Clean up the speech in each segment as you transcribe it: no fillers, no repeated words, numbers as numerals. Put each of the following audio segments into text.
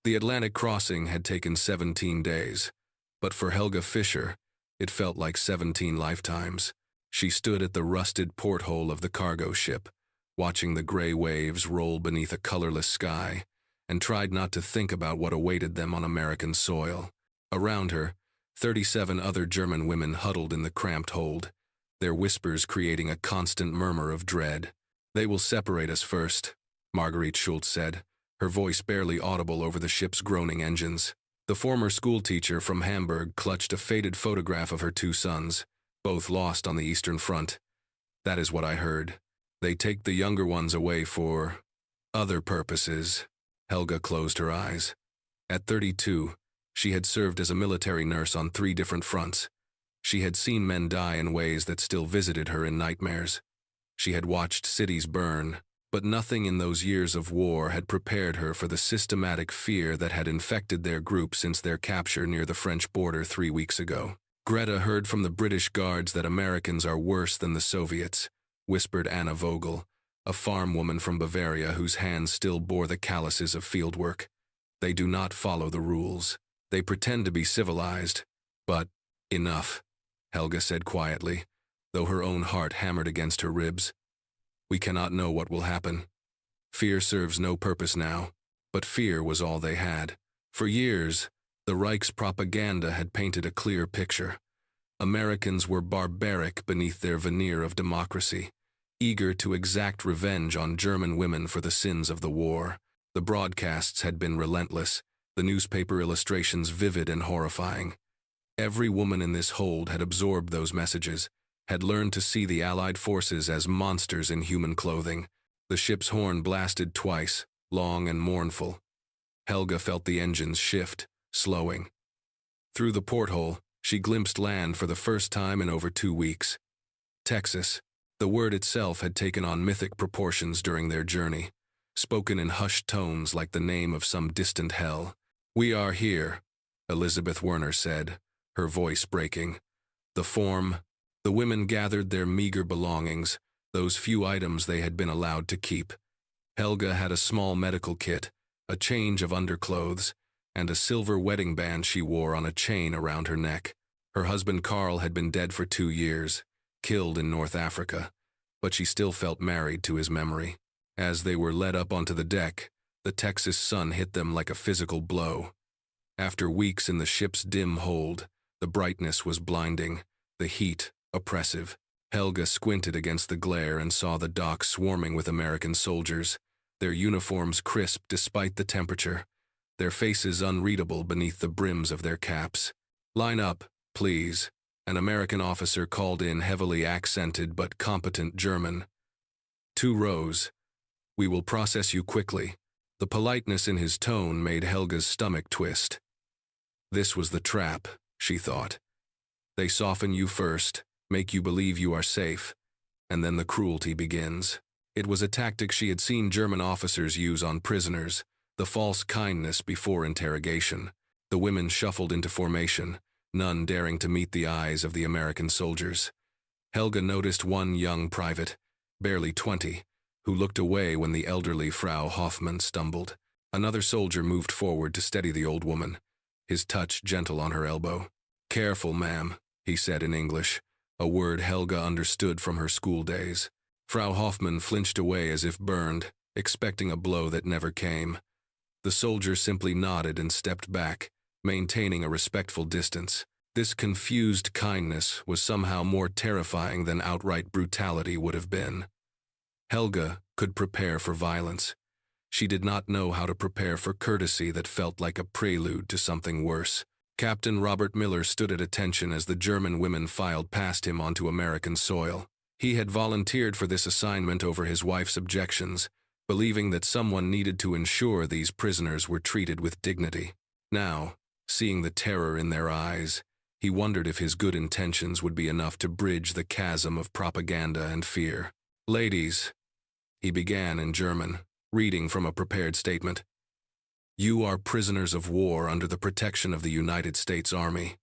The Atlantic crossing had taken 17 days, but for Helga Fischer, it felt like 17 lifetimes. She stood at the rusted porthole of the cargo ship, watching the gray waves roll beneath a colorless sky, and tried not to think about what awaited them on American soil. Around her, 37 other German women huddled in the cramped hold, their whispers creating a constant murmur of dread. "They will separate us first," Marguerite Schultz said, her voice barely audible over the ship's groaning engines. The former schoolteacher from Hamburg clutched a faded photograph of her two sons, both lost on the Eastern Front. "That is what I heard. They take the younger ones away for other purposes." Helga closed her eyes. At 32, she had served as a military nurse on 3 different fronts. She had seen men die in ways that still visited her in nightmares. She had watched cities burn, but nothing in those years of war had prepared her for the systematic fear that had infected their group since their capture near the French border 3 weeks ago. "Greta heard from the British guards that Americans are worse than the Soviets," whispered Anna Vogel, a farm woman from Bavaria whose hands still bore the calluses of fieldwork. "They do not follow the rules. They pretend to be civilized, but enough," Helga said quietly, though her own heart hammered against her ribs. "We cannot know what will happen. Fear serves no purpose now, but fear was all they had. For years, the Reich's propaganda had painted a clear picture. Americans were barbaric beneath their veneer of democracy, eager to exact revenge on German women for the sins of the war. The broadcasts had been relentless, the newspaper illustrations vivid and horrifying. Every woman in this hold had absorbed those messages, had learned to see the Allied forces as monsters in human clothing. The ship's horn blasted twice, long and mournful. Helga felt the engines shift, slowing. Through the porthole, she glimpsed land for the first time in over 2 weeks. Texas. The word itself had taken on mythic proportions during their journey, spoken in hushed tones like the name of some distant hell. "We are here," Elizabeth Werner said, her voice breaking. The women gathered their meager belongings, those few items they had been allowed to keep. Helga had a small medical kit, a change of underclothes, and a silver wedding band she wore on a chain around her neck. Her husband Carl had been dead for 2 years, killed in North Africa, but she still felt married to his memory. As they were led up onto the deck, the Texas sun hit them like a physical blow. After weeks in the ship's dim hold, the brightness was blinding, the heat oppressive. Helga squinted against the glare and saw the dock swarming with American soldiers, their uniforms crisp despite the temperature, their faces unreadable beneath the brims of their caps. "Line up, please," an American officer called in heavily accented but competent German. 2 rows. "We will process you quickly." The politeness in his tone made Helga's stomach twist. This was the trap, she thought. They soften you first, make you believe you are safe, and then the cruelty begins. It was a tactic she had seen German officers use on prisoners, the false kindness before interrogation. The women shuffled into formation, none daring to meet the eyes of the American soldiers. Helga noticed one young private, barely 20, who looked away when the elderly Frau Hoffmann stumbled. Another soldier moved forward to steady the old woman, his touch gentle on her elbow. "Careful, ma'am," he said in English, a word Helga understood from her school days. Frau Hoffmann flinched away as if burned, expecting a blow that never came. The soldier simply nodded and stepped back, maintaining a respectful distance. This confused kindness was somehow more terrifying than outright brutality would have been. Helga could prepare for violence. She did not know how to prepare for courtesy that felt like a prelude to something worse. Captain Robert Miller stood at attention as the German women filed past him onto American soil. He had volunteered for this assignment over his wife's objections, believing that someone needed to ensure these prisoners were treated with dignity. Now, seeing the terror in their eyes, he wondered if his good intentions would be enough to bridge the chasm of propaganda and fear. "Ladies," he began in German, reading from a prepared statement. "You are prisoners of war under the protection of the United States Army.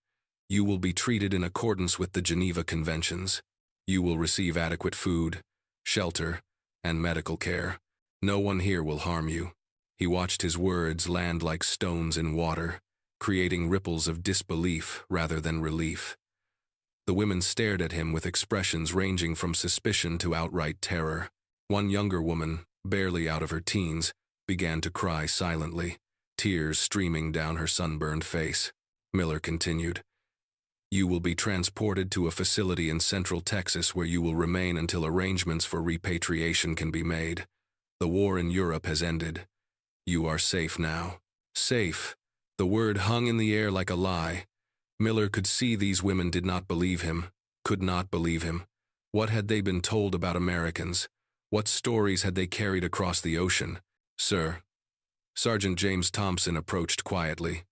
You will be treated in accordance with the Geneva Conventions. You will receive adequate food, shelter, and medical care. No one here will harm you." He watched his words land like stones in water, creating ripples of disbelief rather than relief. The women stared at him with expressions ranging from suspicion to outright terror. One younger woman, barely out of her teens, began to cry silently, tears streaming down her sunburned face. Miller continued, "You will be transported to a facility in Central Texas where you will remain until arrangements for repatriation can be made. The war in Europe has ended. You are safe now." Safe. The word hung in the air like a lie. Miller could see these women did not believe him, could not believe him. What had they been told about Americans? What stories had they carried across the ocean? "Sir." Sergeant James Thompson approached quietly.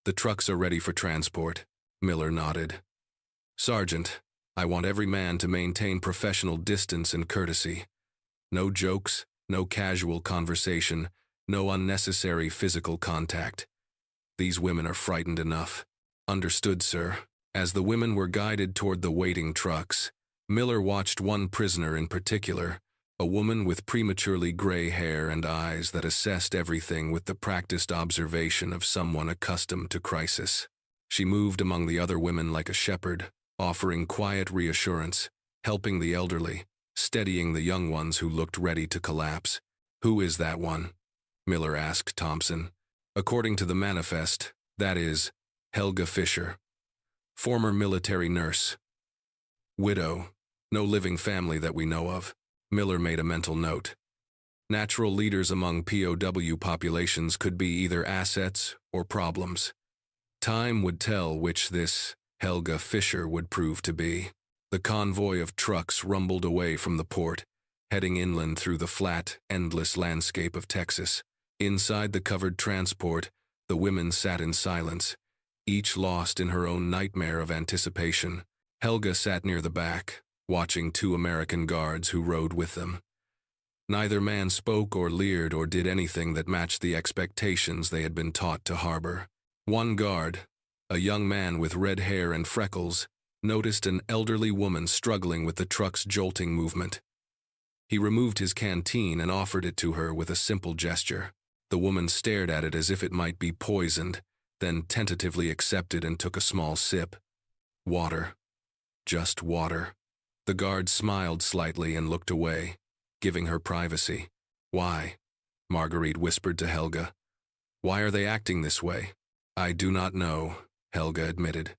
"The trucks are ready for transport." Miller nodded. "Sergeant, I want every man to maintain professional distance and courtesy. No jokes, no casual conversation, no unnecessary physical contact. These women are frightened enough." "Understood, sir." As the women were guided toward the waiting trucks, Miller watched one prisoner in particular, a woman with prematurely gray hair and eyes that assessed everything with the practiced observation of someone accustomed to crisis. She moved among the other women like a shepherd, offering quiet reassurance, helping the elderly, steadying the young ones who looked ready to collapse. "Who is that one?" Miller asked Thompson. "According to the manifest, that is Helga Fischer. Former military nurse. Widow. No living family that we know of." Miller made a mental note. Natural leaders among POW populations could be either assets or problems. Time would tell which this Helga Fischer would prove to be. The convoy of trucks rumbled away from the port, heading inland through the flat, endless landscape of Texas. Inside the covered transport, the women sat in silence, each lost in her own nightmare of anticipation. Helga sat near the back, watching two American guards who rode with them. Neither man spoke or leered or did anything that matched the expectations they had been taught to harbor. One guard, a young man with red hair and freckles, noticed an elderly woman struggling with the truck's jolting movement. He removed his canteen and offered it to her with a simple gesture. The woman stared at it as if it might be poisoned, then tentatively accepted and took a small sip. Water. Just water. The guard smiled slightly and looked away, giving her privacy. "Why?" Marguerite whispered to Helga. "Why are they acting this way?" "I do not know," Helga admitted.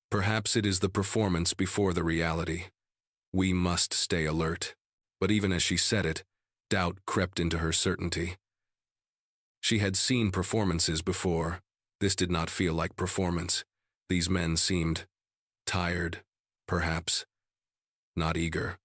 "Perhaps it is the performance before the reality. We must stay alert." But even as she said it, doubt crept into her certainty. She had seen performances before. This did not feel like performance. These men seemed tired, perhaps. Not eager.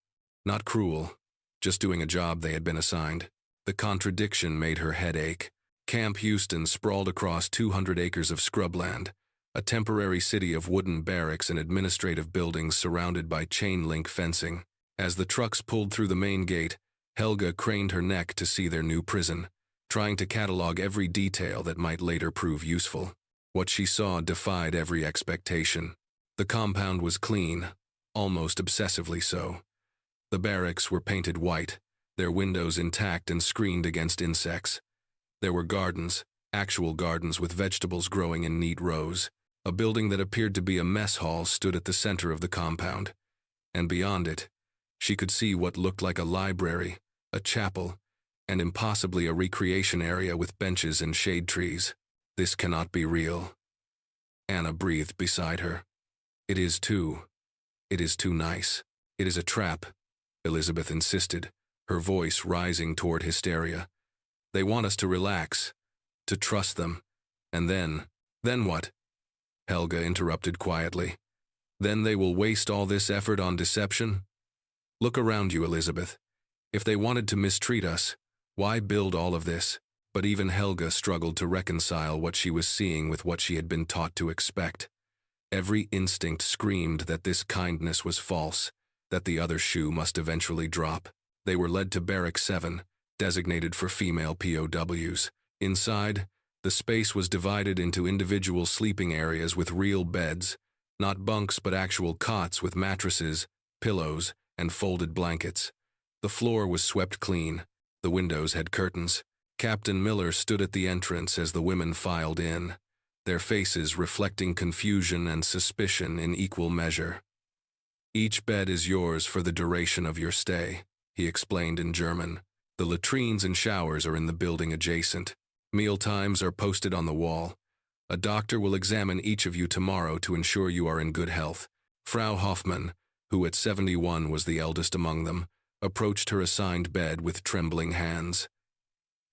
Not cruel. Just doing a job they had been assigned. The contradiction made her head ache. Camp Houston sprawled across 200 acres of scrubland, a temporary city of wooden barracks and administrative buildings surrounded by chain-link fencing. As the trucks pulled through the main gate, Helga craned her neck to see their new prison, trying to catalog every detail that might later prove useful. What she saw defied every expectation. The compound was clean, almost obsessively so. The barracks were painted white, their windows intact and screened against insects. There were gardens, actual gardens with vegetables growing in neat rows. A building that appeared to be a mess hall stood at the center of the compound, and beyond it, she could see what looked like a library, a chapel, and impossibly a recreation area with benches and shade trees. "This cannot be real." Anna breathed beside her. "It is too. It is too nice. It is a trap," Elizabeth insisted, her voice rising toward hysteria. "They want us to relax, to trust them, and then what?" Helga interrupted quietly. "Then they will waste all this effort on deception? Look around you, Elizabeth. If they wanted to mistreat us, why build all of this?" But even Helga struggled to reconcile what she was seeing with what she had been taught to expect. Every instinct screamed that this kindness was false, that the other shoe must eventually drop. They were led to Barrack 7, designated for female POWs. Inside, the space was divided into individual sleeping areas with real beds, not bunks but actual cots with mattresses, pillows, and folded blankets. The floor was swept clean. The windows had curtains, Captain Miller stood at the entrance as the women filed in, their faces reflecting confusion and suspicion in equal measure. "Each bed is yours for the duration of your stay," he explained in German. "The latrines and showers are in the building adjacent. Meal times are posted on the wall. A doctor will examine each of you tomorrow to ensure you are in good health." Frau Hoffmann, who at 71 was the eldest among them, approached her assigned bed with trembling hands.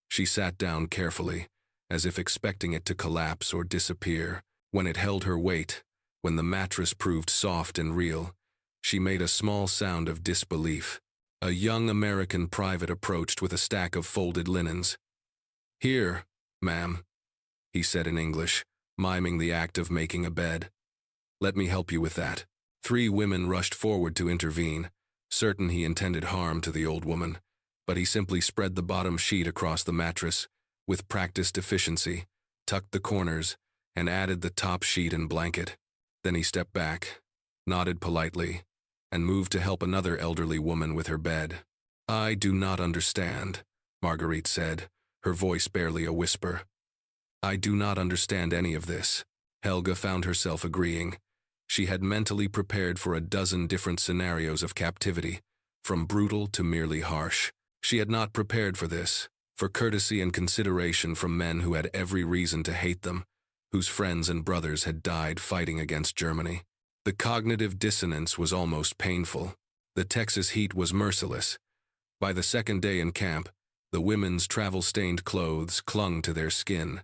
She sat down carefully, as if expecting it to collapse or disappear. When it held her weight, when the mattress proved soft and real, she made a small sound of disbelief. A young American private approached with a stack of folded linens. "Here, ma'am," he said in English, miming the act of making a bed. "Let me help you with that." 3 women rushed forward to intervene, certain he intended harm to the old woman, but he simply spread the bottom sheet across the mattress, with practiced efficiency, tucked the corners, and added the top sheet and blanket. Then he stepped back, nodded politely, and moved to help another elderly woman with her bed. "I do not understand," Marguerite said, her voice barely a whisper. "I do not understand any of this." Helga found herself agreeing. She had mentally prepared for a dozen different scenarios of captivity, from brutal to merely harsh. She had not prepared for this, for courtesy and consideration from men who had every reason to hate them, whose friends and brothers had died fighting against Germany. The cognitive dissonance was almost painful. The Texas heat was merciless. By the second day in camp, the women's travel-stained clothes clung to their skin,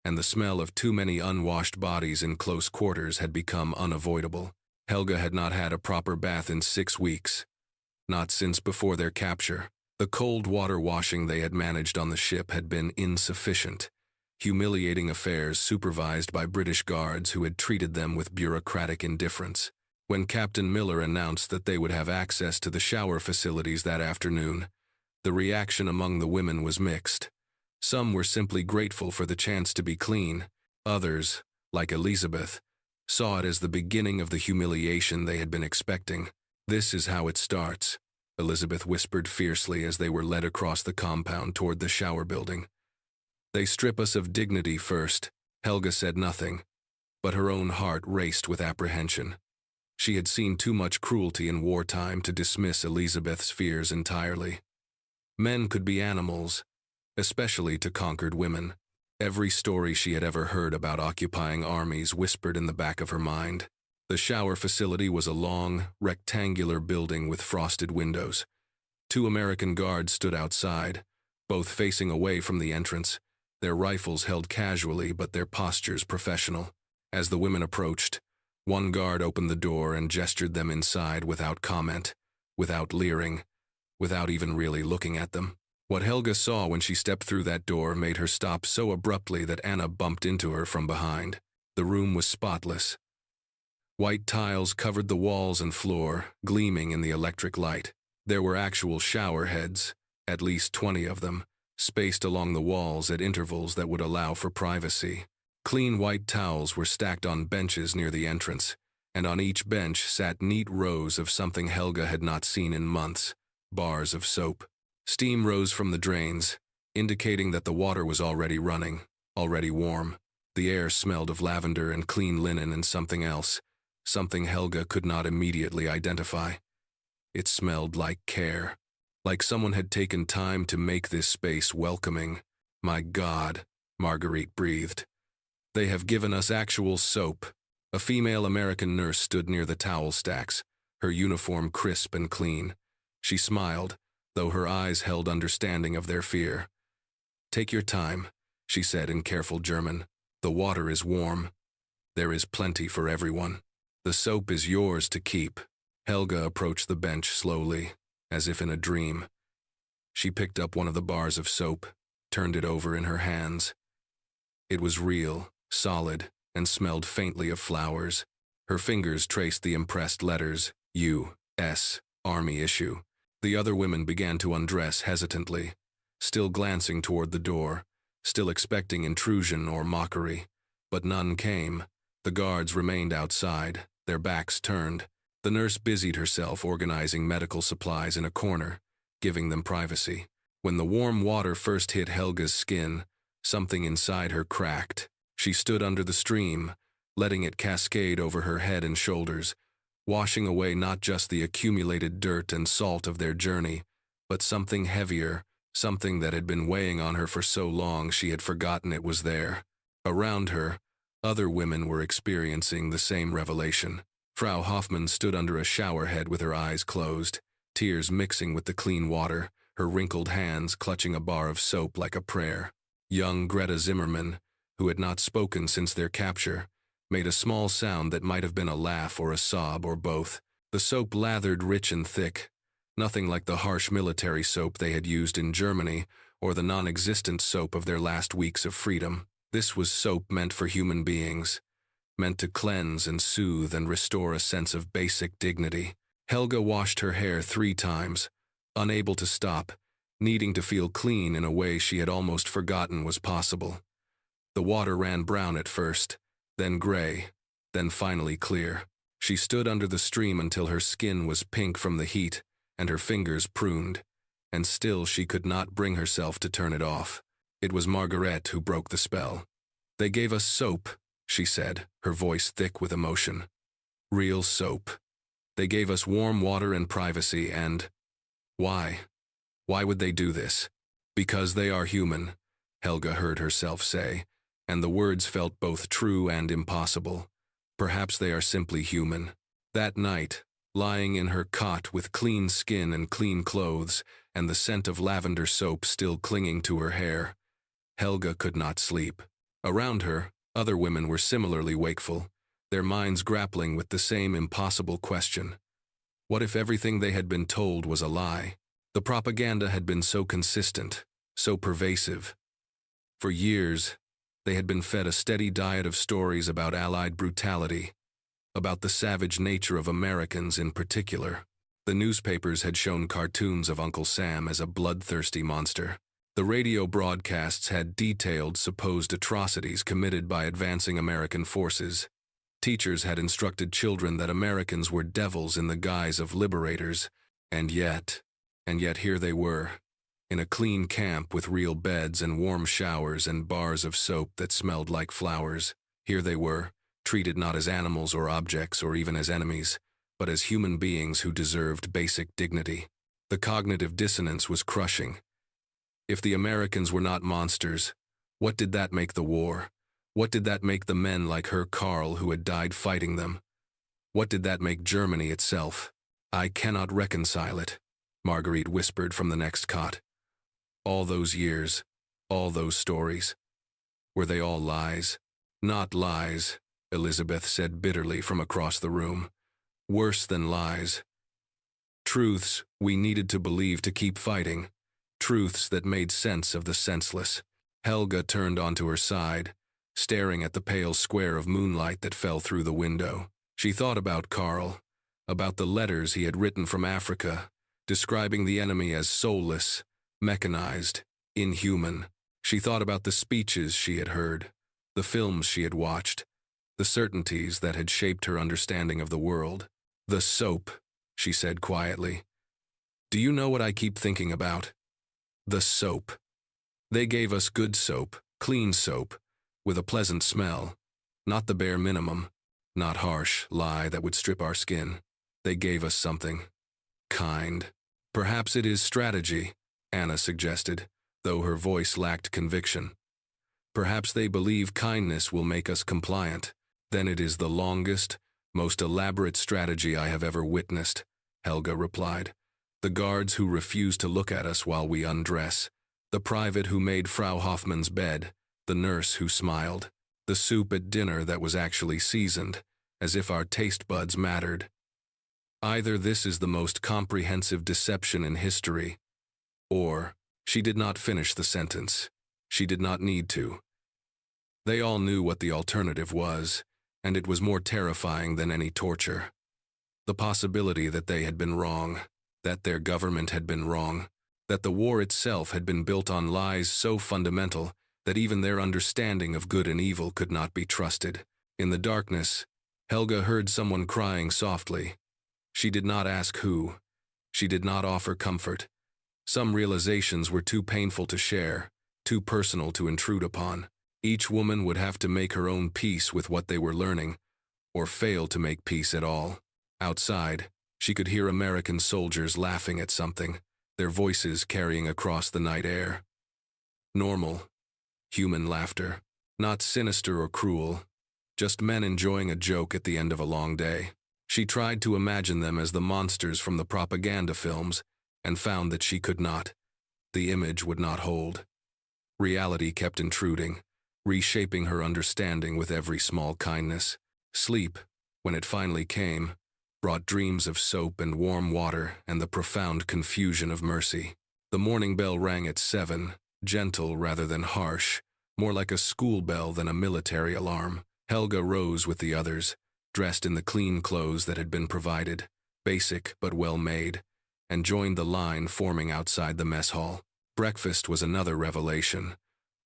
and the smell of too many unwashed bodies in close quarters had become unavoidable. Helga had not had a proper bath in 6 weeks, not since before their capture. The cold water washing they had managed on the ship had been insufficient, humiliating affairs supervised by British guards who had treated them with bureaucratic indifference. When Captain Miller announced that they would have access to the shower facilities that afternoon, the reaction among the women was mixed. Some were simply grateful for the chance to be clean. Others, like Elizabeth, saw it as the beginning of the humiliation they had been expecting. "This is how it starts," Elizabeth whispered fiercely as they were led across the compound toward the shower building. "They strip us of dignity first." Helga said nothing, but her own heart raced with apprehension. She had seen too much cruelty in wartime to dismiss Elizabeth's fears entirely. Men could be animals, especially to conquered women. Every story she had ever heard about occupying armies whispered in the back of her mind. The shower facility was a long, rectangular building with frosted windows. 2 American guards stood outside, both facing away from the entrance, their rifles held casually but their postures professional. As the women approached, one guard opened the door and gestured them inside without comment, without leering, without even really looking at them. What Helga saw when she stepped through that door made her stop so abruptly that Anna bumped into her from behind. The room was spotless. White tiles covered the walls and floor, gleaming in the electric light. There were actual shower heads, at least 20 of them, spaced along the walls at intervals that would allow for privacy. Clean white towels were stacked on benches near the entrance, and on each bench sat neat rows of something Helga had not seen in months, bars of soap. Steam rose from the drains, indicating that the water was already running, already warm. The air smelled of lavender and clean linen and something else, something Helga could not immediately identify. It smelled like care, like someone had taken time to make this space welcoming. "My God," Marguerite breathed. "They have given us actual soap." A female American nurse stood near the towel stacks, her uniform crisp and clean. She smiled, though her eyes held understanding of their fear. "Take your time," she said in careful German. "The water is warm. There is plenty for everyone. The soap is yours to keep." Helga approached the bench slowly, as if in a dream. She picked up one of the bars of soap, turned it over in her hands. It was real, solid, and smelled faintly of flowers. Her fingers traced the impressed letters, U.S. Army issue. The other women began to undress hesitantly, still glancing toward the door, still expecting intrusion or mockery. But none came. The guards remained outside, their backs turned. The nurse busied herself organizing medical supplies in a corner, giving them privacy. When the warm water first hit Helga's skin, something inside her cracked. She stood under the stream, letting it cascade over her head and shoulders, washing away not just the accumulated dirt and salt of their journey, but something heavier, something that had been weighing on her for so long she had forgotten it was there. Around her, other women were experiencing the same revelation. Frau Hoffmann stood under a shower head with her eyes closed, tears mixing with the clean water, her wrinkled hands clutching a bar of soap like a prayer. Young Greta Zimmerman, who had not spoken since their capture, made a small sound that might have been a laugh or a sob or both. The soap lathered rich and thick, nothing like the harsh military soap they had used in Germany or the non-existent soap of their last weeks of freedom. This was soap meant for human beings, meant to cleanse and soothe and restore a sense of basic dignity. Helga washed her hair 3 times, unable to stop, needing to feel clean in a way she had almost forgotten was possible. The water ran brown at first, then gray, then finally clear. She stood under the stream until her skin was pink from the heat and her fingers pruned, and still she could not bring herself to turn it off. It was Margaret who broke the spell. "They gave us soap," she said, her voice thick with emotion. "Real soap. They gave us warm water and privacy, and why? Why would they do this? Because they are human," Helga heard herself say, and the words felt both true and impossible. Perhaps they are simply human. That night, lying in her cot with clean skin and clean clothes and the scent of lavender soap still clinging to her hair, Helga could not sleep. Around her, other women were similarly wakeful, their minds grappling with the same impossible question. What if everything they had been told was a lie? The propaganda had been so consistent, so pervasive. For years, they had been fed a steady diet of stories about Allied brutality, about the savage nature of Americans in particular. The newspapers had shown cartoons of Uncle Sam as a bloodthirsty monster. The radio broadcasts had detailed supposed atrocities committed by advancing American forces. Teachers had instructed children that Americans were devils in the guise of liberators, and yet here they were, in a clean camp with real beds and warm showers and bars of soap that smelled like flowers. Here they were, treated not as animals or objects or even as enemies, but as human beings who deserved basic dignity. The cognitive dissonance was crushing. If the Americans were not monsters, what did that make the war? What did that make the men like her Karl who had died fighting them? What did that make Germany itself? "I cannot reconcile it," Marguerite whispered from the next cot. All those years, all those stories. Were they all lies? "Not lies," Elizabeth said bitterly from across the room. "Worse than lies. Truths we needed to believe to keep fighting. Truths that made sense of the senseless." Helga turned onto her side, staring at the pale square of moonlight that fell through the window. She thought about Karl, about the letters he had written from Africa, describing the enemy as soulless, mechanized, inhuman. She thought about the speeches she had heard, the films she had watched, the certainties that had shaped her understanding of the world. "The soap," she said quietly. "Do you know what I keep thinking about? The soap. They gave us good soap, clean soap, with a pleasant smell, not the bare minimum, not harsh lie that would strip our skin. They gave us something. Kind. Perhaps it is strategy," Anna suggested, though her voice lacked conviction. "Perhaps they believe kindness will make us compliant. Then it is the longest, most elaborate strategy I have ever witnessed," Helga replied. "The guards who refuse to look at us while we undress, the private who made Frau Hoffmann's bed, the nurse who smiled, the soup at dinner that was actually seasoned, as if our taste buds mattered. Either this is the most comprehensive deception in history, or..." She did not finish the sentence. She did not need to. They all knew what the alternative was, and it was more terrifying than any torture. The possibility that they had been wrong, that their government had been wrong, that the war itself had been built on lies so fundamental that even their understanding of good and evil could not be trusted. In the darkness, Helga heard someone crying softly. She did not ask who. She did not offer comfort. Some realizations were too painful to share, too personal to intrude upon. Each woman would have to make her own peace with what they were learning, or fail to make peace at all. Outside, she could hear American soldiers laughing at something, their voices carrying across the night air. Normal, human laughter, not sinister or cruel, just men enjoying a joke at the end of a long day. She tried to imagine them as the monsters from the propaganda films and found that she could not. The image would not hold. Reality kept intruding, reshaping her understanding with every small kindness. Sleep, when it finally came, brought dreams of soap and warm water and the profound confusion of mercy. The morning bell rang at 7, gentle rather than harsh, more like a school bell than a military alarm. Helga rose with the others, dressed in the clean clothes that had been provided, basic but well-made, and joined the line forming outside the mess hall. Breakfast was another revelation.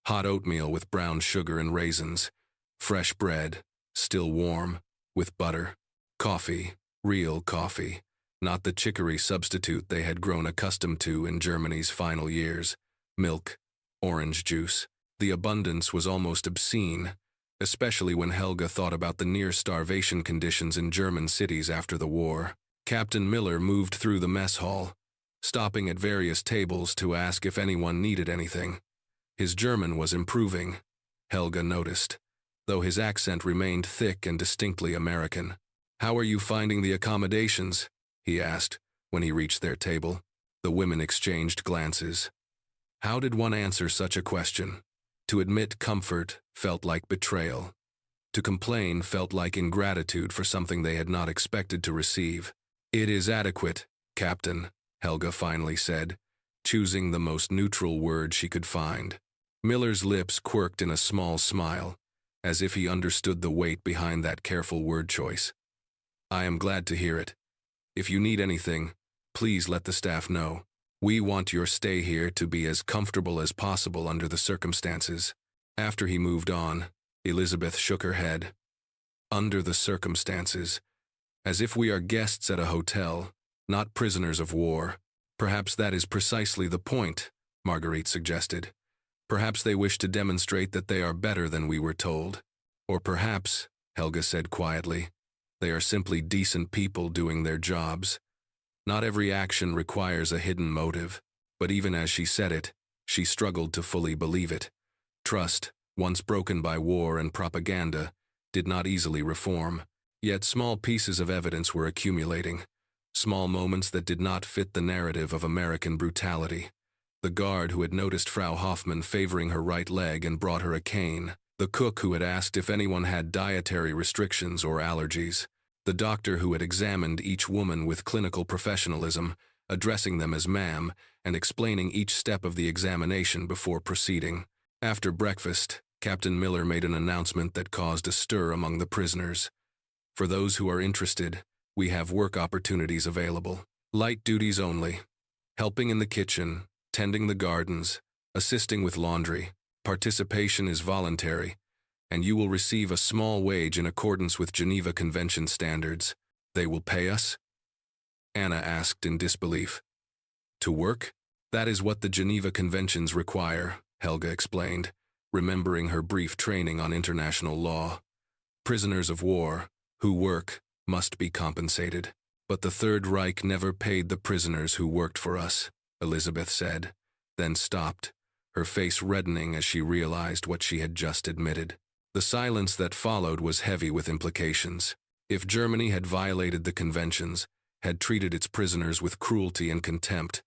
Hot oatmeal with brown sugar and raisins, fresh bread, still warm, with butter, coffee, real coffee, not the chicory substitute they had grown accustomed to in Germany's final years, milk, orange juice. The abundance was almost obscene, especially when Helga thought about the near-starvation conditions in German cities after the war. Captain Miller moved through the mess hall, stopping at various tables to ask if anyone needed anything. His German was improving, Helga noticed, though his accent remained thick and distinctly American. "How are you finding the accommodations?" he asked, when he reached their table. The women exchanged glances. How did one answer such a question? To admit comfort felt like betrayal. To complain felt like ingratitude for something they had not expected to receive. "It is adequate, Captain," Helga finally said, choosing the most neutral word she could find. Miller's lips quirked in a small smile, as if he understood the weight behind that careful word choice. "I am glad to hear it. If you need anything, please let the staff know. We want your stay here to be as comfortable as possible under the circumstances." After he moved on, Elizabeth shook her head. "Under the circumstances, as if we are guests at a hotel, not prisoners of war. Perhaps that is precisely the point," Marguerite suggested. "Perhaps they wish to demonstrate that they are better than we were told. Or perhaps," Helga said quietly, "they are simply decent people doing their jobs." Not every action requires a hidden motive, but even as she said it, she struggled to fully believe it. Trust, once broken by war and propaganda, did not easily reform, yet small pieces of evidence were accumulating, small moments that did not fit the narrative of American brutality. The guard who had noticed Frau Hoffmann favoring her right leg and brought her a cane, the cook who had asked if anyone had dietary restrictions or allergies, the doctor who had examined each woman with clinical professionalism, addressing them as ma'am and explaining each step of the examination before proceeding. After breakfast, Captain Miller made an announcement that caused a stir among the prisoners. "For those who are interested, we have work opportunities available. Light duties only. Helping in the kitchen, tending the gardens, assisting with laundry. Participation is voluntary, and you will receive a small wage in accordance with Geneva Convention standards." "They will pay us?" Anna asked in disbelief. "To work? That is what the Geneva Conventions require," Helga explained, remembering her brief training on international law. "Prisoners of war, who work, must be compensated. But the Third Reich never paid the prisoners who worked for us," Elizabeth said, then stopped, her face reddening as she realized what she had just admitted. The silence that followed was heavy with implications. If Germany had violated the conventions, had treated its prisoners with cruelty and contempt,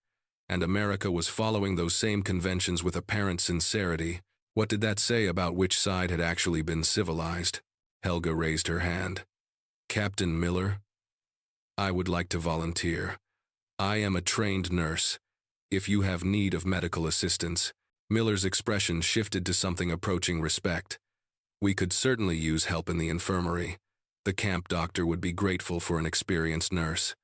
and America was following those same conventions with apparent sincerity, what did that say about which side had actually been civilized? Helga raised her hand. "Captain Miller, I would like to volunteer. I am a trained nurse. If you have need of medical assistance," Miller's expression shifted to something approaching respect. "We could certainly use help in the infirmary. The camp doctor would be grateful for an experienced nurse."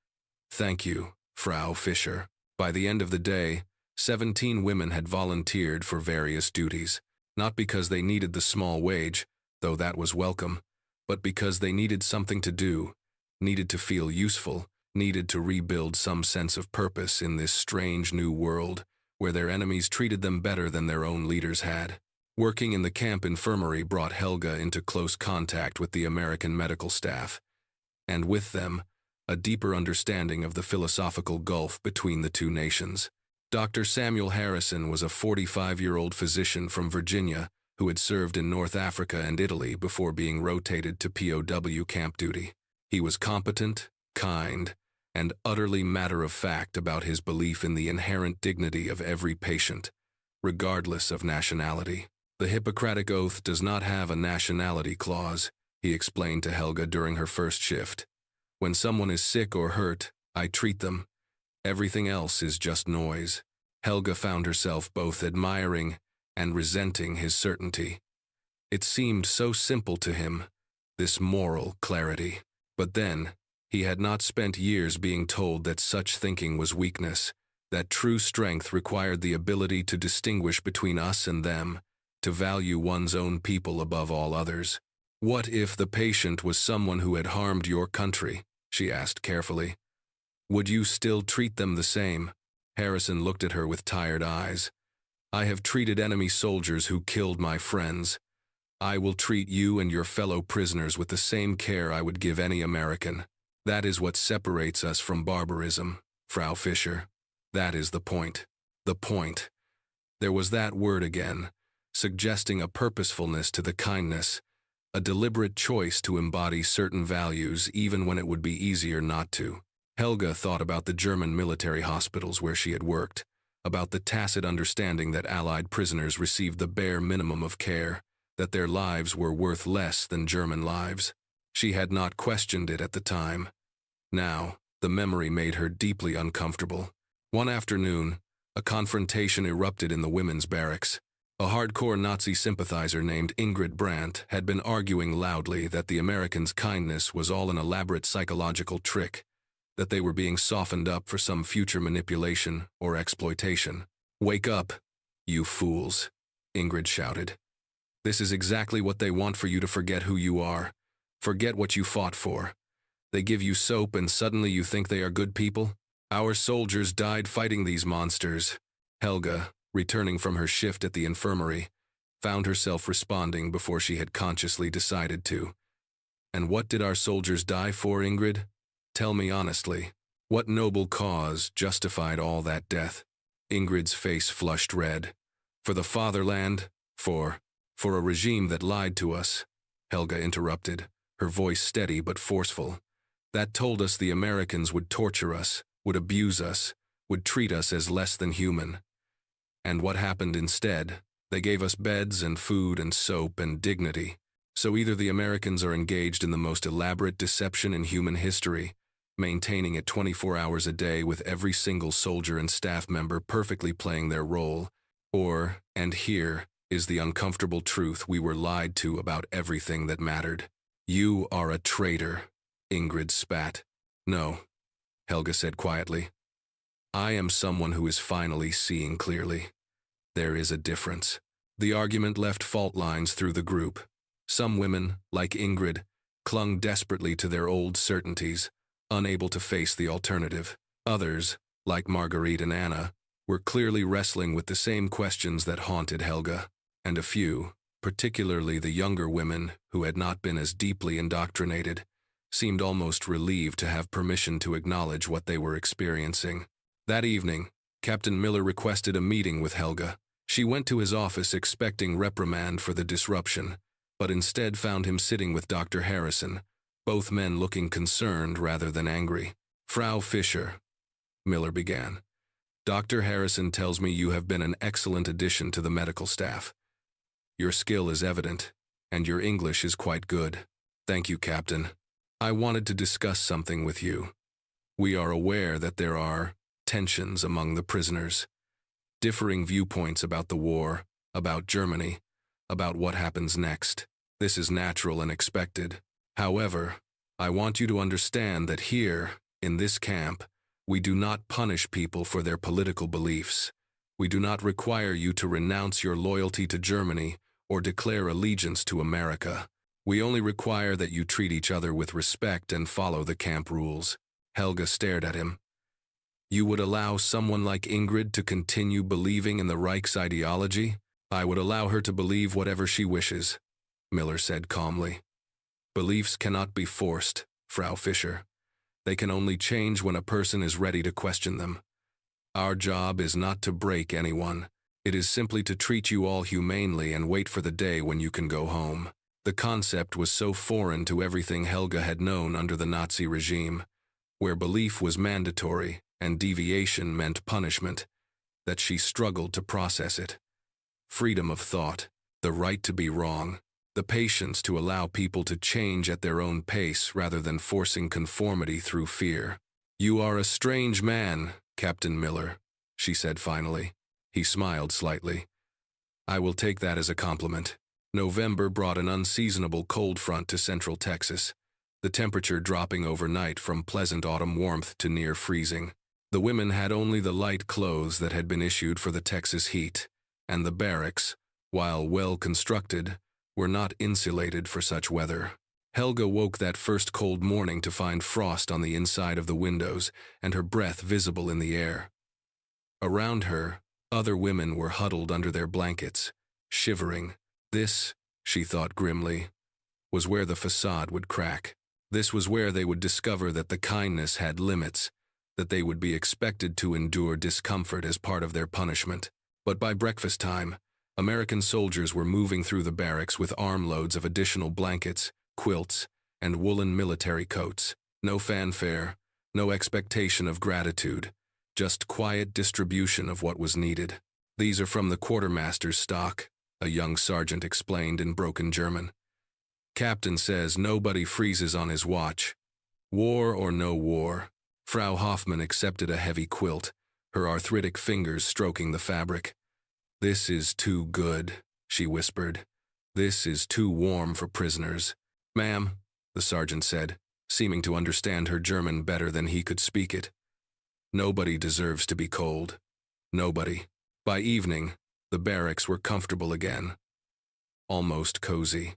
"Thank you, Frau Fischer." By the end of the day, 17 women had volunteered for various duties, not because they needed the small wage, though that was welcome, but because they needed something to do, needed to feel useful, needed to rebuild some sense of purpose in this strange new world where their enemies treated them better than their own leaders had. Working in the camp infirmary brought Helga into close contact with the American medical staff, and with them, a deeper understanding of the philosophical gulf between the two nations. Dr. Samuel Harrison was a 45-year-old physician from Virginia who had served in North Africa and Italy before being rotated to POW camp duty. He was competent, kind, and utterly matter-of-fact about his belief in the inherent dignity of every patient, regardless of nationality. The Hippocratic Oath does not have a nationality clause, he explained to Helga during her first shift. When someone is sick or hurt, I treat them. Everything else is just noise. Helga found herself both admiring and resenting his certainty. It seemed so simple to him, this moral clarity. But then, he had not spent years being told that such thinking was weakness, that true strength required the ability to distinguish between us and them, to value one's own people above all others. What if the patient was someone who had harmed your country? She asked carefully. Would you still treat them the same? Harrison looked at her with tired eyes. I have treated enemy soldiers who killed my friends. I will treat you and your fellow prisoners with the same care I would give any American. That is what separates us from barbarism, Frau Fischer. That is the point. The point. There was that word again, suggesting a purposefulness to the kindness, a deliberate choice to embody certain values even when it would be easier not to. Helga thought about the German military hospitals where she had worked, about the tacit understanding that Allied prisoners received the bare minimum of care, that their lives were worth less than German lives. She had not questioned it at the time. Now, the memory made her deeply uncomfortable. One afternoon, a confrontation erupted in the women's barracks. A hardcore Nazi sympathizer named Ingrid Brandt had been arguing loudly that the Americans' kindness was all an elaborate psychological trick, that they were being softened up for some future manipulation or exploitation. Wake up, you fools, Ingrid shouted. This is exactly what they want for you to forget who you are. Forget what you fought for. They give you soap and suddenly you think they are good people? Our soldiers died fighting these monsters. Helga, returning from her shift at the infirmary, found herself responding before she had consciously decided to. And what did our soldiers die for, Ingrid? Tell me honestly, what noble cause justified all that death? Ingrid's face flushed red. For the fatherland? For a regime that lied to us, Helga interrupted, her voice steady but forceful. That told us the Americans would torture us, would abuse us, would treat us as less than human. And what happened instead? They gave us beds and food and soap and dignity. So either the Americans are engaged in the most elaborate deception in human history, maintaining it 24 hours a day with every single soldier and staff member perfectly playing their role, or, and here is the uncomfortable truth, we were lied to about everything that mattered. You are a traitor, Ingrid spat. No, Helga said quietly. I am someone who is finally seeing clearly. There is a difference. The argument left fault lines through the group. Some women, like Ingrid, clung desperately to their old certainties, unable to face the alternative. Others, like Marguerite and Anna, were clearly wrestling with the same questions that haunted Helga. And a few, particularly the younger women who had not been as deeply indoctrinated, seemed almost relieved to have permission to acknowledge what they were experiencing. That evening, Captain Miller requested a meeting with Helga. She went to his office expecting reprimand for the disruption, but instead found him sitting with Dr. Harrison, both men looking concerned rather than angry. Frau Fischer, Miller began. Dr. Harrison tells me you have been an excellent addition to the medical staff. Your skill is evident, and your English is quite good. Thank you, Captain. I wanted to discuss something with you. We are aware that there are tensions among the prisoners, differing viewpoints about the war, about Germany, about what happens next. This is natural and expected. However, I want you to understand that here, in this camp, we do not punish people for their political beliefs. We do not require you to renounce your loyalty to Germany or declare allegiance to America. We only require that you treat each other with respect and follow the camp rules. Helga stared at him. You would allow someone like Ingrid to continue believing in the Reich's ideology? I would allow her to believe whatever she wishes, Miller said calmly. Beliefs cannot be forced, Frau Fischer. They can only change when a person is ready to question them. Our job is not to break anyone. It is simply to treat you all humanely and wait for the day when you can go home. The concept was so foreign to everything Helga had known under the Nazi regime, where belief was mandatory and deviation meant punishment, that she struggled to process it. Freedom of thought, the right to be wrong, the patience to allow people to change at their own pace rather than forcing conformity through fear. You are a strange man, Captain Miller, she said finally. He smiled slightly. I will take that as a compliment. November brought an unseasonable cold front to central Texas, the temperature dropping overnight from pleasant autumn warmth to near freezing. The women had only the light clothes that had been issued for the Texas heat, and the barracks, while well constructed, were not insulated for such weather. Helga woke that first cold morning to find frost on the inside of the windows and her breath visible in the air. Around her, other women were huddled under their blankets, shivering. This, she thought grimly, was where the facade would crack. This was where they would discover that the kindness had limits, that they would be expected to endure discomfort as part of their punishment. But by breakfast time, American soldiers were moving through the barracks with armloads of additional blankets, quilts, and woolen military coats. No fanfare, no expectation of gratitude, just quiet distribution of what was needed. These are from the quartermaster's stock, a young sergeant explained in broken German. Captain says nobody freezes on his watch. War or no war. Frau Hoffmann accepted a heavy quilt, her arthritic fingers stroking the fabric. This is too good, she whispered. This is too warm for prisoners. Ma'am, the sergeant said, seeming to understand her German better than he could speak it. Nobody deserves to be cold. Nobody. By evening, the barracks were comfortable again. Almost cozy.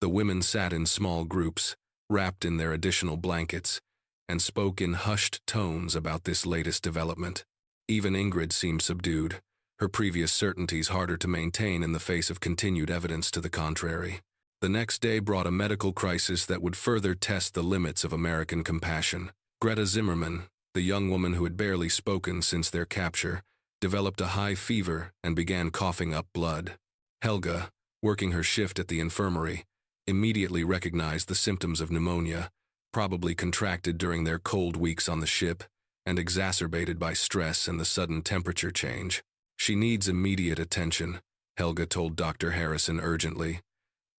The women sat in small groups, wrapped in their additional blankets, and spoke in hushed tones about this latest development. Even Ingrid seemed subdued, her previous certainties harder to maintain in the face of continued evidence to the contrary. The next day brought a medical crisis that would further test the limits of American compassion. Greta Zimmerman, the young woman who had barely spoken since their capture, developed a high fever and began coughing up blood. Helga, working her shift at the infirmary, immediately recognized the symptoms of pneumonia, probably contracted during their cold weeks on the ship, and exacerbated by stress and the sudden temperature change. She needs immediate attention, Helga told Dr. Harrison urgently.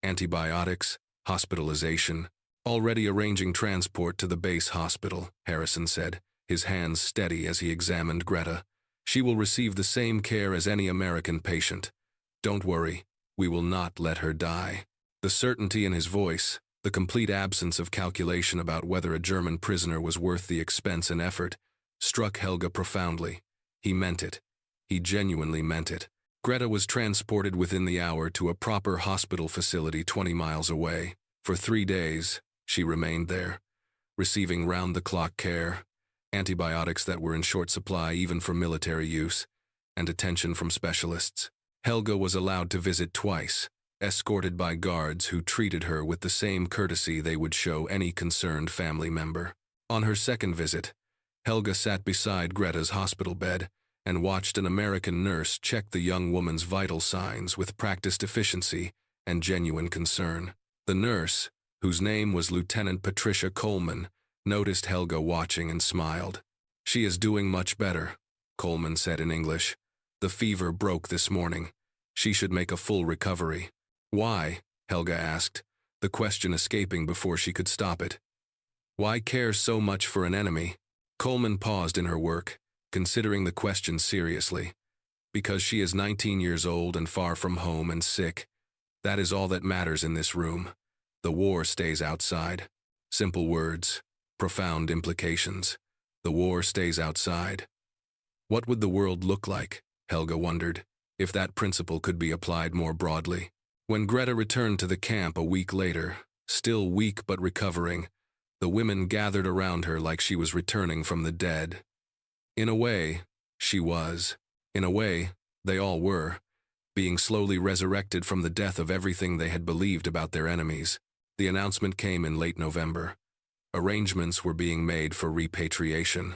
Antibiotics, hospitalization, already arranging transport to the base hospital, Harrison said, his hands steady as he examined Greta. She will receive the same care as any American patient. Don't worry, we will not let her die. The certainty in his voice, the complete absence of calculation about whether a German prisoner was worth the expense and effort, struck Helga profoundly. He meant it. He genuinely meant it. Greta was transported within the hour to a proper hospital facility 20 miles away. For 3 days, she remained there, receiving round-the-clock care, antibiotics that were in short supply even for military use, and attention from specialists. Helga was allowed to visit twice, escorted by guards who treated her with the same courtesy they would show any concerned family member. On her second visit, Helga sat beside Greta's hospital bed and watched an American nurse check the young woman's vital signs with practiced efficiency and genuine concern. The nurse, whose name was Lieutenant Patricia Coleman, noticed Helga watching and smiled. "She is doing much better," Coleman said in English. "The fever broke this morning. She should make a full recovery." "Why?" Helga asked, the question escaping before she could stop it. "Why care so much for an enemy?" Coleman paused in her work, considering the question seriously. "Because she is 19 years old and far from home and sick. That is all that matters in this room. The war stays outside." Simple words, profound implications. The war stays outside. What would the world look like, Helga wondered, if that principle could be applied more broadly? When Greta returned to the camp a week later, still weak but recovering, The women gathered around her like she was returning from the dead. In a way, she was. In a way, they all were, being slowly resurrected from the death of everything they had believed about their enemies. The announcement came in late November. Arrangements were being made for repatriation.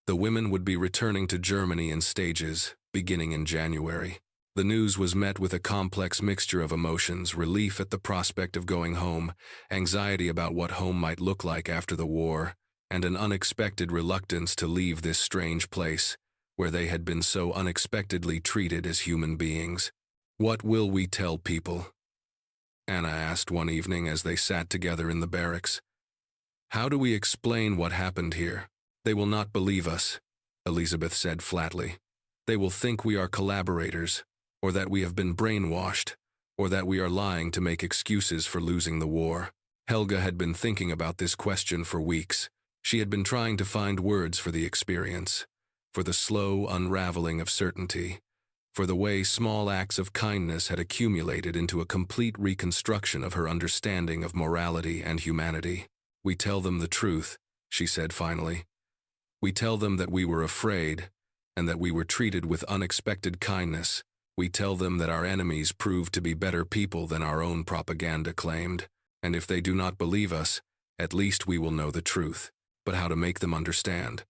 The women would be returning to Germany in stages, beginning in January. The news was met with a complex mixture of emotions: relief at the prospect of going home, anxiety about what home might look like after the war, and an unexpected reluctance to leave this strange place, where they had been so unexpectedly treated as human beings. "What will we tell people?" Anna asked one evening as they sat together in the barracks. "How do we explain what happened here?" "They will not believe us," Elizabeth said flatly. "They will think we are collaborators, or that we have been brainwashed, or that we are lying to make excuses for losing the war." Helga had been thinking about this question for weeks. She had been trying to find words for the experience, for the slow unraveling of certainty, for the way small acts of kindness had accumulated into a complete reconstruction of her understanding of morality and humanity. "We tell them the truth," she said finally. "We tell them that we were afraid, and that we were treated with unexpected kindness. We tell them that our enemies proved to be better people than our own propaganda claimed, and if they do not believe us, at least we will know the truth." But how to make them understand?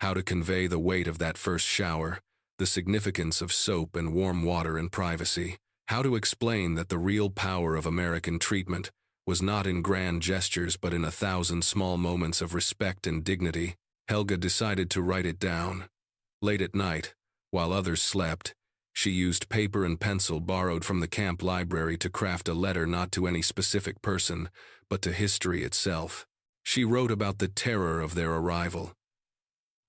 How to convey the weight of that first shower, the significance of soap and warm water in privacy? How to explain that the real power of American treatment was not in grand gestures but in 1,000 small moments of respect and dignity? Helga decided to write it down. Late at night, while others slept, she used paper and pencil borrowed from the camp library to craft a letter not to any specific person, but to history itself. She wrote about the terror of their arrival,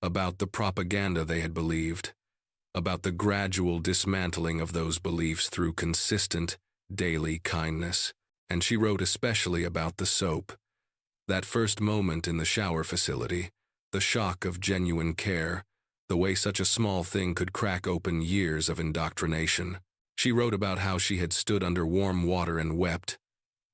about the propaganda they had believed, about the gradual dismantling of those beliefs through consistent, daily kindness. And she wrote especially about the soap. That first moment in the shower facility, the shock of genuine care, the way such a small thing could crack open years of indoctrination. She wrote about how she had stood under warm water and wept,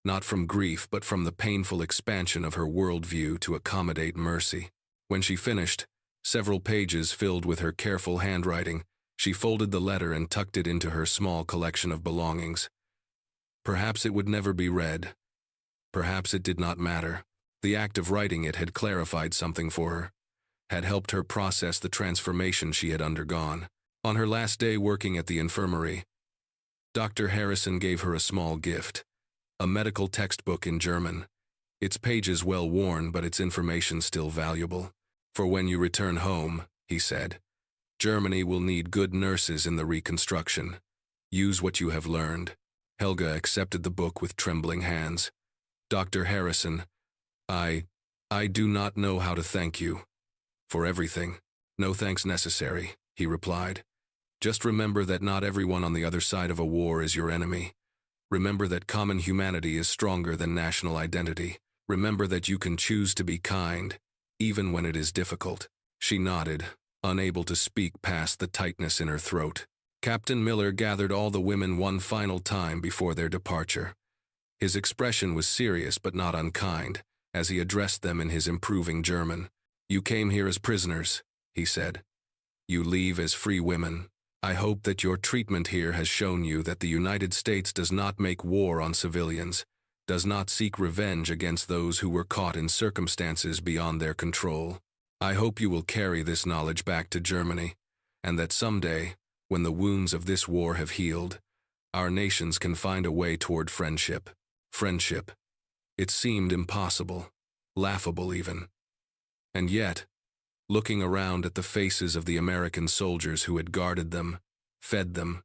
not from grief but from the painful expansion of her worldview to accommodate mercy. When she finished, several pages filled with her careful handwriting, she folded the letter and tucked it into her small collection of belongings. Perhaps it would never be read. Perhaps it did not matter. The act of writing it had clarified something for her, had helped her process the transformation she had undergone. On her last day working at the infirmary, Dr. Harrison gave her a small gift, a medical textbook in German. Its pages well worn, but its information still valuable. "For when you return home," he said, "Germany will need good nurses in the reconstruction. Use what you have learned." Helga accepted the book with trembling hands. "Dr. Harrison, I do not know how to thank you for everything." "No thanks necessary," he replied. "Just remember that not everyone on the other side of a war is your enemy. Remember that common humanity is stronger than national identity. Remember that you can choose to be kind, even when it is difficult." She nodded, unable to speak past the tightness in her throat. Captain Miller gathered all the women one final time before their departure. His expression was serious but not unkind, as he addressed them in his improving German. "You came here as prisoners," he said. "You leave as free women. I hope that your treatment here has shown you that the United States does not make war on civilians, does not seek revenge against those who were caught in circumstances beyond their control. I hope you will carry this knowledge back to Germany, and that someday, when the wounds of this war have healed, our nations can find a way toward friendship." Friendship. It seemed impossible, laughable even. And yet, looking around at the faces of the American soldiers who had guarded them, fed them,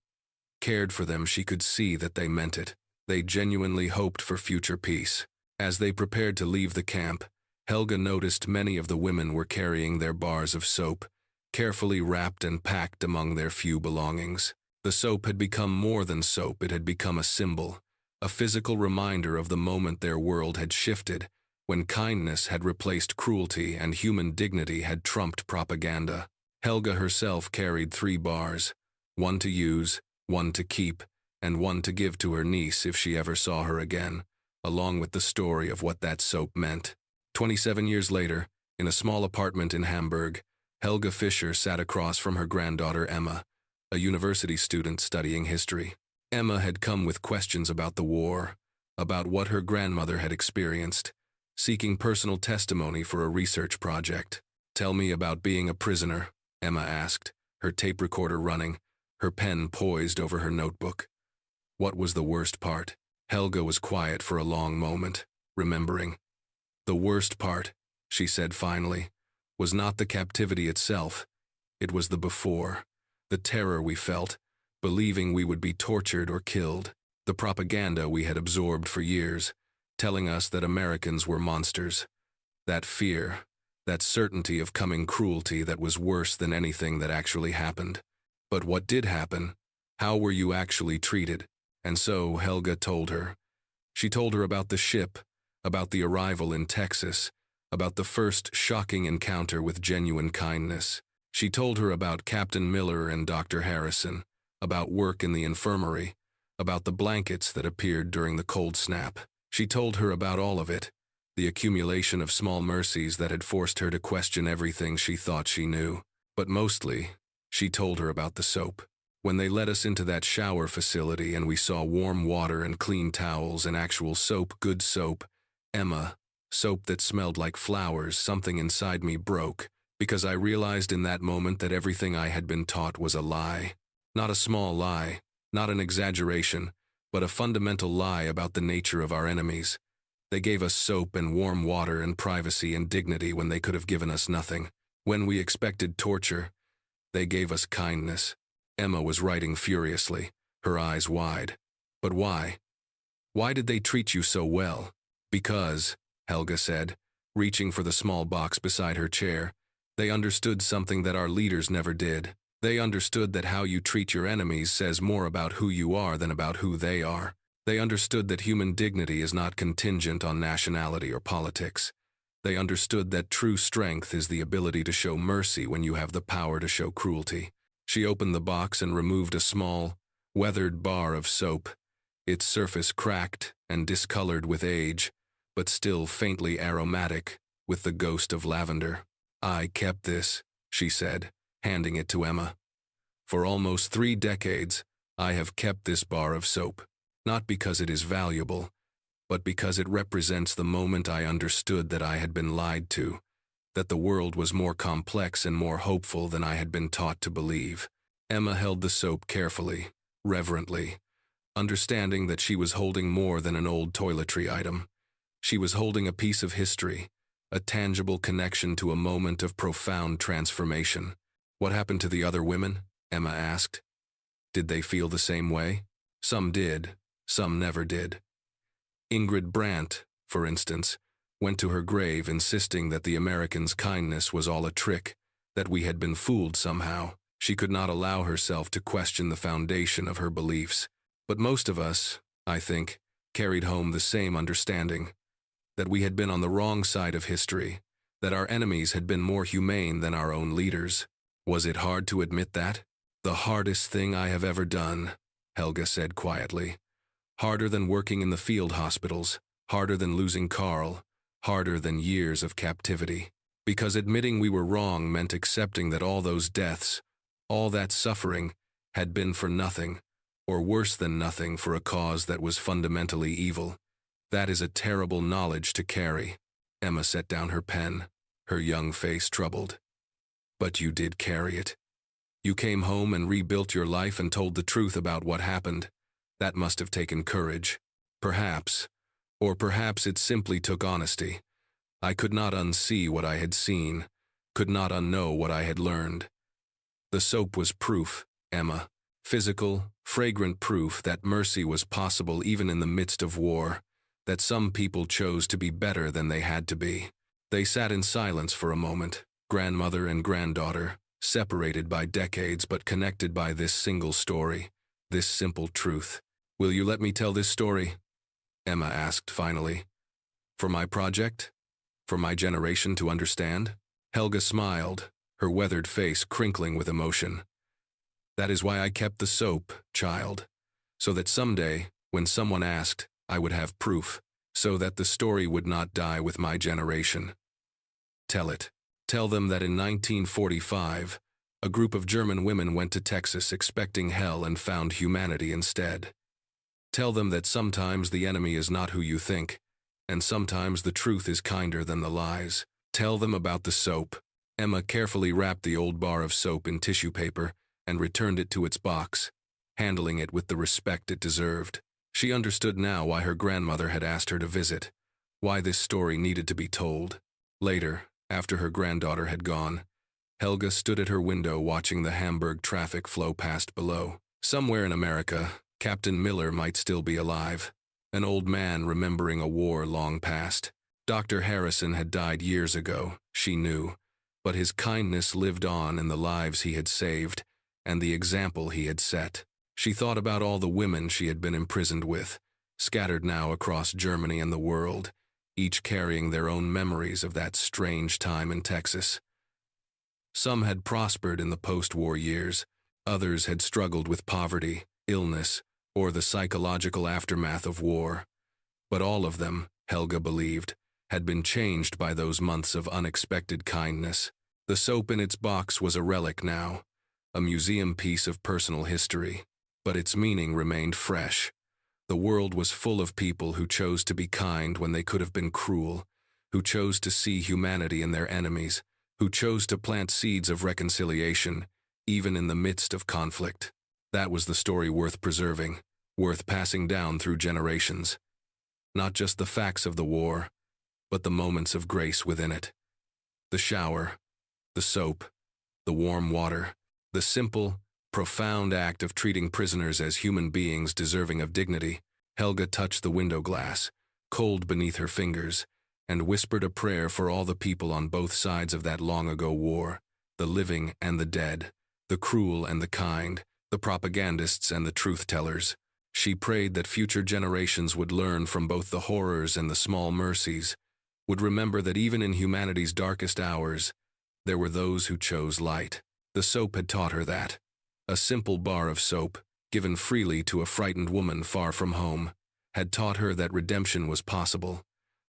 cared for them, she could see that they meant it. They genuinely hoped for future peace. As they prepared to leave the camp, Helga noticed many of the women were carrying their bars of soap, carefully wrapped and packed among their few belongings. The soap had become more than soap, it had become a symbol, a physical reminder of the moment their world had shifted, when kindness had replaced cruelty and human dignity had trumped propaganda. Helga herself carried 3 bars, one to use, one to keep, and one to give to her niece if she ever saw her again, along with the story of what that soap meant. 27 years later, in a small apartment in Hamburg, Helga Fischer sat across from her granddaughter Emma, a university student studying history. Emma had come with questions about the war, about what her grandmother had experienced, seeking personal testimony for a research project. "Tell me about being a prisoner," Emma asked, her tape recorder running, her pen poised over her notebook. "What was the worst part?" Helga was quiet for a long moment, remembering. "The worst part," she said finally, "was not the captivity itself. It was the before, the terror we felt, believing we would be tortured or killed, the propaganda we had absorbed for years, telling us that Americans were monsters. That fear, that certainty of coming cruelty that was worse than anything that actually happened. But what did happen? How were you actually treated?" And so Helga told her. She told her about the ship, about the arrival in Texas, about the first shocking encounter with genuine kindness. She told her about Captain Miller and Dr. Harrison, about work in the infirmary, about the blankets that appeared during the cold snap. She told her about all of it, the accumulation of small mercies that had forced her to question everything she thought she knew. But mostly, she told her about the soap. When they led us into that shower facility and we saw warm water and clean towels and actual soap, good soap, Emma, soap that smelled like flowers, something inside me broke, because I realized in that moment that everything I had been taught was a lie. Not a small lie, not an exaggeration, but a fundamental lie about the nature of our enemies. They gave us soap and warm water and privacy and dignity when they could have given us nothing. When we expected torture, they gave us kindness. Emma was writing furiously, her eyes wide. "But why? Why did they treat you so well?" "Because," Helga said, reaching for the small box beside her chair, "they understood something that our leaders never did. They understood that how you treat your enemies says more about who you are than about who they are. They understood that human dignity is not contingent on nationality or politics. They understood that true strength is the ability to show mercy when you have the power to show cruelty." She opened the box and removed a small, weathered bar of soap, its surface cracked and discolored with age, but still faintly aromatic, with the ghost of lavender. "I kept this," she said, handing it to Emma. "For almost 3 decades, I have kept this bar of soap, not because it is valuable, but because it represents the moment I understood that I had been lied to, that the world was more complex and more hopeful than I had been taught to believe." Emma held the soap carefully, reverently, understanding that she was holding more than an old toiletry item. She was holding a piece of history, a tangible connection to a moment of profound transformation. "What happened to the other women?" Emma asked. "Did they feel the same way?" "Some did, some never did. Ingrid Brandt, for instance, went to her grave insisting that the Americans' kindness was all a trick, that we had been fooled somehow. She could not allow herself to question the foundation of her beliefs. But most of us, I think, carried home the same understanding, that we had been on the wrong side of history, that our enemies had been more humane than our own leaders. Was it hard to admit that? "The hardest thing I have ever done," Helga said quietly. "Harder than working in the field hospitals, harder than losing Carl, harder than years of captivity. Because admitting we were wrong meant accepting that all those deaths, all that suffering, had been for nothing, or worse than nothing for a cause that was fundamentally evil. That is a terrible knowledge to carry." Emma set down her pen, her young face troubled. "But you did carry it. You came home and rebuilt your life and told the truth about what happened. That must have taken courage. Perhaps. Or perhaps it simply took honesty. I could not unsee what I had seen, could not unknow what I had learned. The soap was proof, Emma, physical, fragrant proof that mercy was possible even in the midst of war, that some people chose to be better than they had to be." They sat in silence for a moment, grandmother and granddaughter, separated by decades but connected by this single story, this simple truth. "Will you let me tell this story?" Emma asked finally. "For my project? For my generation to understand?" Helga smiled, her weathered face crinkling with emotion. "That is why I kept the soap, child, so that someday, when someone asked, I would have proof. so that the story would not die with my generation. Tell it. Tell them that in 1945, a group of German women went to Texas expecting hell and found humanity instead. Tell them that sometimes the enemy is not who you think, and sometimes the truth is kinder than the lies. Tell them about the soap. Emma carefully wrapped the old bar of soap in tissue paper and returned it to its box, handling it with the respect it deserved. She understood now why her grandmother had asked her to visit, why this story needed to be told. Later, after her granddaughter had gone, Helga stood at her window watching the Hamburg traffic flow past below. Somewhere in America, Captain Miller might still be alive, an old man remembering a war long past. Dr. Harrison had died years ago, she knew, but his kindness lived on in the lives he had saved and the example he had set. She thought about all the women she had been imprisoned with, scattered now across Germany and the world, each carrying their own memories of that strange time in Texas. Some had prospered in the post-war years, others had struggled with poverty, illness, or the psychological aftermath of war. But all of them, Helga believed, had been changed by those months of unexpected kindness. The soap in its box was a relic now, a museum piece of personal history, but its meaning remained fresh. The world was full of people who chose to be kind when they could have been cruel, who chose to see humanity in their enemies, who chose to plant seeds of reconciliation, even in the midst of conflict. That was the story worth preserving, worth passing down through generations. Not just the facts of the war, but the moments of grace within it. The shower, the soap, the warm water, the simple, profound act of treating prisoners as human beings deserving of dignity. Helga touched the window glass, cold beneath her fingers, and whispered a prayer for all the people on both sides of that long-ago war, the living and the dead, the cruel and the kind, the propagandists and the truth-tellers. She prayed that future generations would learn from both the horrors and the small mercies, would remember that even in humanity's darkest hours, there were those who chose light. The soap had taught her that. A simple bar of soap, given freely to a frightened woman far from home, had taught her that redemption was possible,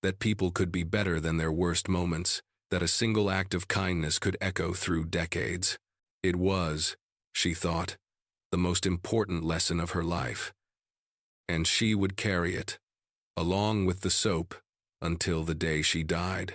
that people could be better than their worst moments, that a single act of kindness could echo through decades. It was, she thought, the most important lesson of her life. And she would carry it, along with the soap, until the day she died.